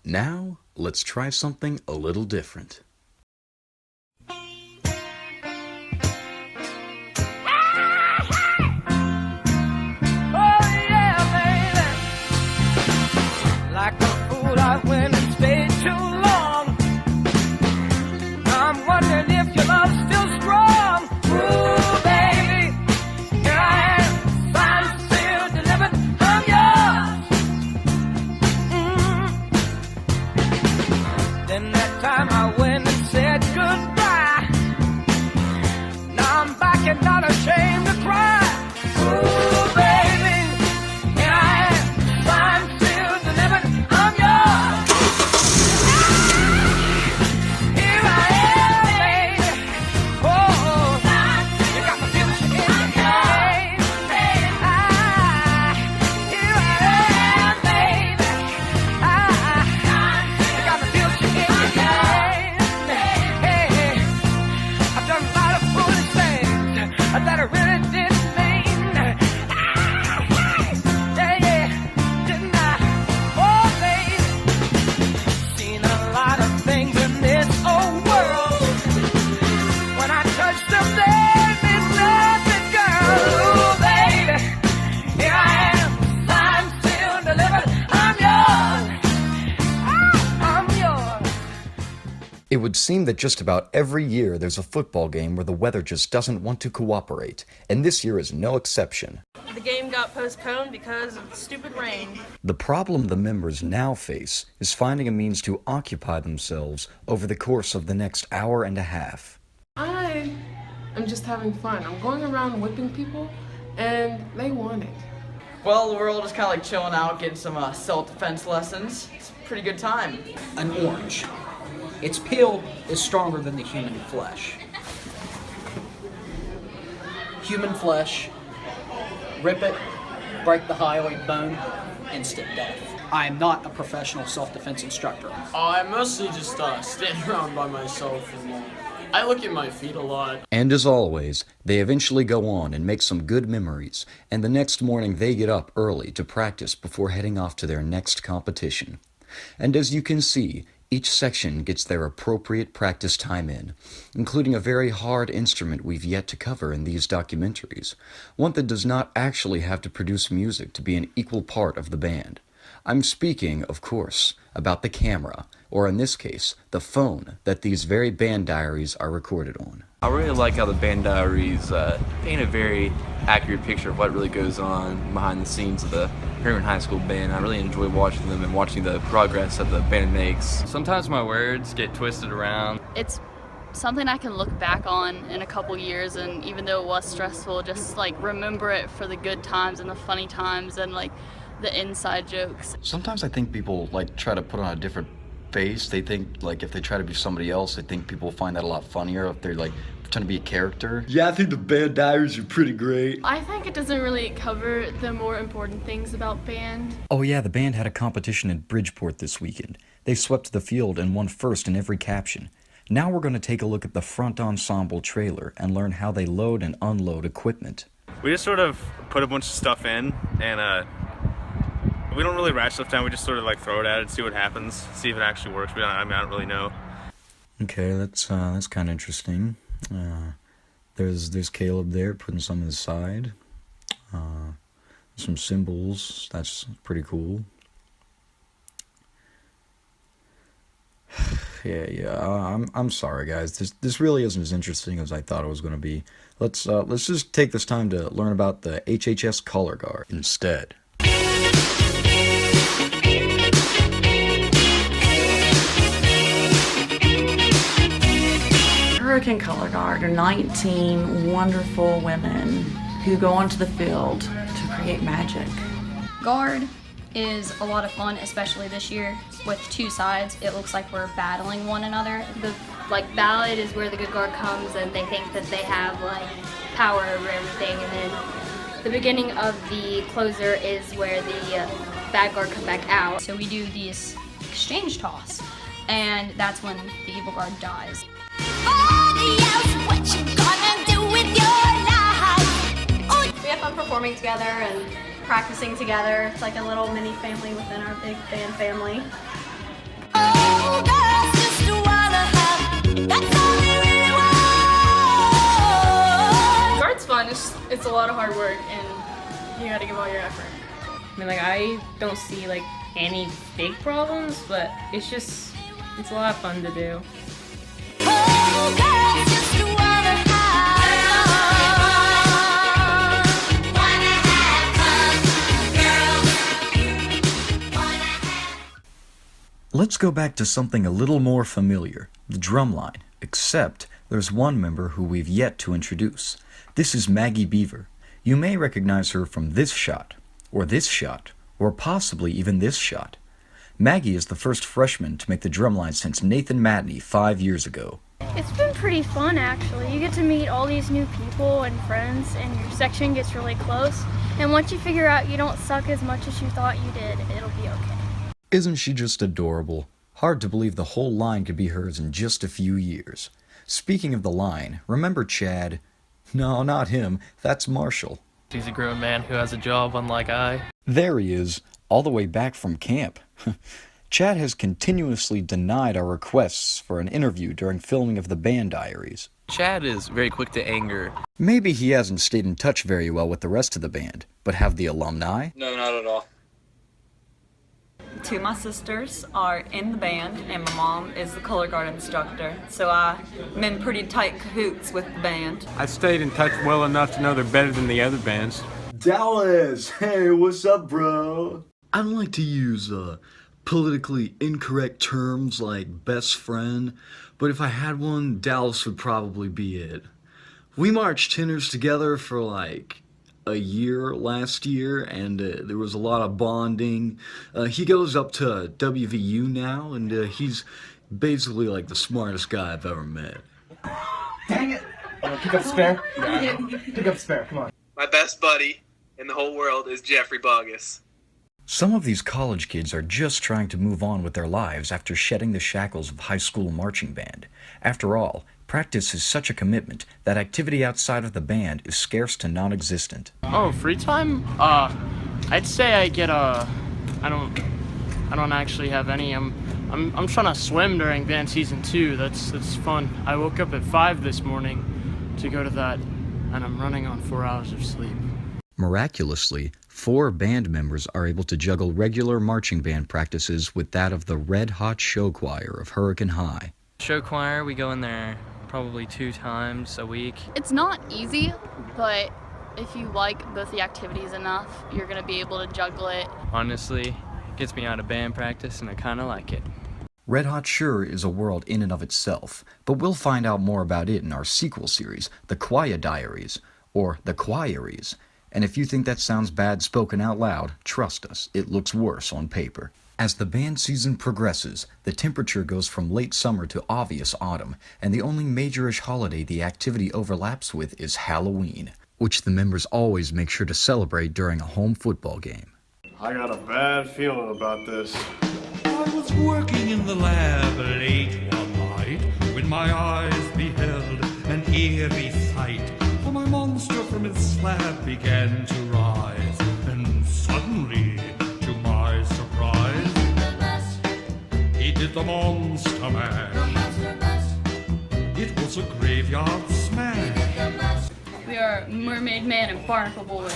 Now, let's try something a little different. Like a fool, I went and stayed too long. I'm wondering if your love's still strong. Ooh, baby, here I am, signed, sealed, delivered, I'm yours. Then that time I went and said goodbye. Now I'm back and not ashamed to cry. Ooh, baby, here I am, signed, sealed, delivered, I'm yours. Here I am, baby. Oh, you got my future in your hand. Here I am, baby. You got my future in your hand. Hey, I've done a lot of foolish things that I really didn't mean. Yeah, didn't I? Oh, baby, seen a lot of things in this old world. When I touch them, there is nothing, girl. Ooh, baby, here I am, signed, sealed, delivered. I'm yours. I'm yours. It would seem that just about every year there's a football game where the weather just doesn't want to cooperate, and this year is no exception. The game got postponed because of stupid rain. The problem the members now face is finding a means to occupy themselves over the course of the next hour and a half. I am just having fun. I'm going around whipping people, and they want it. Well, we're all just kind of like chilling out, getting some self-defense lessons. It's a pretty good time. An orange. Its peel is stronger than the human flesh. Human flesh, rip it, break the hyoid bone, instant death. I am not a professional self-defense instructor. I mostly just stand around by myself and I look at my feet a lot. And as always, they eventually go on and make some good memories, and the next morning they get up early to practice before heading off to their next competition. And as you can see, each section gets their appropriate practice time in, including a very hard instrument we've yet to cover in these documentaries, one that does not actually have to produce music to be an equal part of the band. I'm speaking, of course, about the camera, or in this case, the phone that these very Band Diaries are recorded on. I really like how the Band Diaries paint a very accurate picture of what really goes on behind the scenes of the Herman High School band. I really enjoy watching them and watching the progress that the band makes. Sometimes my words get twisted around. It's something I can look back on in a couple years, and even though it was stressful, just like remember it for the good times and the funny times and like the inside jokes. Sometimes I think people like try to put on a different face. They think like if they try to be somebody else, they think people find that a lot funnier if they're like trying to be a character. Yeah, I think the Band Diaries are pretty great. I think it doesn't really cover the more important things about band. Oh yeah, the band had a competition in Bridgeport this weekend. They swept the field and won first in every caption. Now we're going to take a look at the front ensemble trailer and learn how they load and unload equipment. We just sort of put a bunch of stuff in, and we don't really write stuff down. We just sort of like throw it at it, see what happens, see if it actually works. I don't really know. Okay, that's kind of interesting. There's Caleb there putting some to the side. Some symbols. That's pretty cool. Yeah. I'm sorry, guys. This really isn't as interesting as I thought it was going to be. Let's just take this time to learn about the HHS color guard instead. Hurricane Color Guard are 19 wonderful women who go onto the field to create magic. Guard is a lot of fun, especially this year with two sides. It looks like we're battling one another. The ballad is where the good guard comes and they think that they have like power over everything, and then the beginning of the closer is where the bad guard come back out. So we do this exchange toss, and that's when the evil guard dies. What you gonna do with your life? We have fun performing together and practicing together. It's like a little mini family within our big band family. It's a lot of hard work, and you gotta give all your effort. I mean, like, I don't see, like, any big problems, but it's a lot of fun to do. Let's go back to something a little more familiar, the drumline, except there's one member who we've yet to introduce. This is Maggie Beaver. You may recognize her from this shot, or possibly even this shot. Maggie is the first freshman to make the drumline since Nathan Matney 5 years ago. It's been pretty fun, actually. You get to meet all these new people and friends, and your section gets really close. And once you figure out you don't suck as much as you thought you did, it'll be okay. Isn't she just adorable? Hard to believe the whole line could be hers in just a few years. Speaking of the line, remember Chad? No, not him. That's Marshall. He's a grown man who has a job unlike I. There he is, all the way back from camp. Chad has continuously denied our requests for an interview during filming of the Band Diaries. Chad is very quick to anger. Maybe he hasn't stayed in touch very well with the rest of the band, but have the alumni? No, not at all. Two of my sisters are in the band, and my mom is the color guard instructor, so I'm in pretty tight cahoots with the band. I stayed in touch well enough to know they're better than the other bands. Dallas, hey, what's up, bro? I don't like to use politically incorrect terms like best friend, but if I had one, Dallas would probably be it. We marched tenors together for like a year last year, and there was a lot of bonding. He goes up to WVU now, and he's basically like the smartest guy I've ever met. Dang it! Pick up the spare. Yeah. Pick up the spare, come on. My best buddy in the whole world is Jeffrey Boggess. Some of these college kids are just trying to move on with their lives after shedding the shackles of high school marching band. After all, practice is such a commitment that activity outside of the band is scarce to non-existent. Oh, free time? I'd say I get I don't actually have any. I'm trying to swim during band season 2. That's fun. I woke up at 5 this morning to go to that, and I'm running on 4 hours of sleep. Miraculously, 4 band members are able to juggle regular marching band practices with that of the Red Hot Show Choir of Hurricane High. Show choir, we go in there probably 2 times a week. It's not easy, but if you like both the activities enough, you're going to be able to juggle it. Honestly, it gets me out of band practice, and I kind of like it. Red Hot sure is a world in and of itself, but we'll find out more about it in our sequel series, The Choir Diaries, or The Choiries. And if you think that sounds bad spoken out loud, trust us, it looks worse on paper. As the band season progresses, the temperature goes from late summer to obvious autumn, and the only majorish holiday the activity overlaps with is Halloween, which the members always make sure to celebrate during a home football game. I got a bad feeling about this. I was working in the lab late one night when my eyes beheld an eerie sight. For my monster from his slab began to rise, and suddenly, to my surprise, he did the monster mash. It was a graveyard smash. We are Mermaid Man and Barnacle Boy.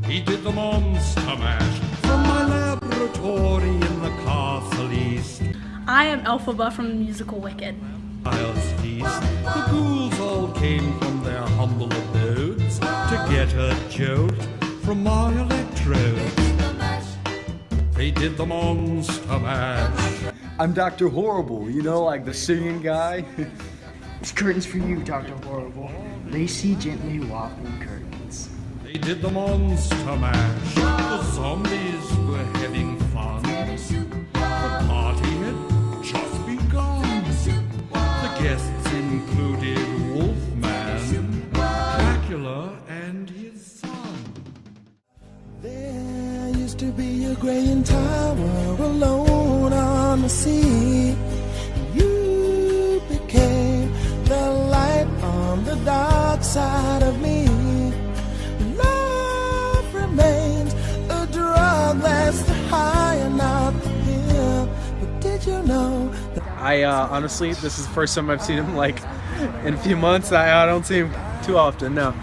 He did the monster mash from my laboratory in the castle east. I am Elphaba from the musical Wicked. Miles feast. The ghouls all came from their humble abodes to get a jolt from my electrodes. They did the monster mash. I'm Dr. Horrible, you know, like the singing guy. It's curtains for you, Dr. Horrible. Lacy, gently wobbling curtains. They did the monster mash. The zombies were having fun. The party had just begun. The guests included Wolfman, Dracula, and his son. There used to be a graying tower alone on the sea. You became the light on the dark side of me. Love remains a drug that's the high and not the pill. But did you know that I honestly, this is the first time I've seen him like In a few months, I don't see him too often, no.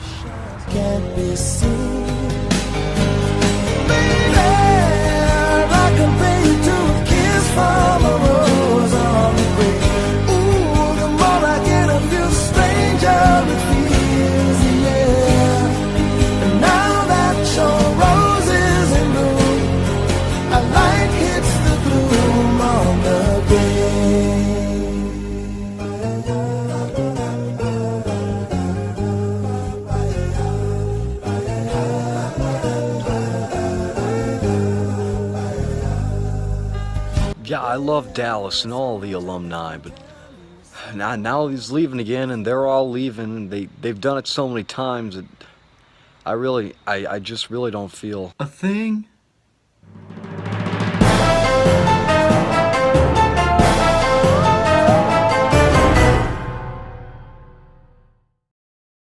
Can't be seen. Baby, I can pay you to a kiss from a rose on the grave. Ooh, the more I get of you, the stranger it feels, yeah. And now that your rose is in bloom, a light hits the gloom on the grave. Yeah, I love Dallas and all the alumni, but now he's leaving again, and they're all leaving. They've done it so many times that I just really don't feel a thing.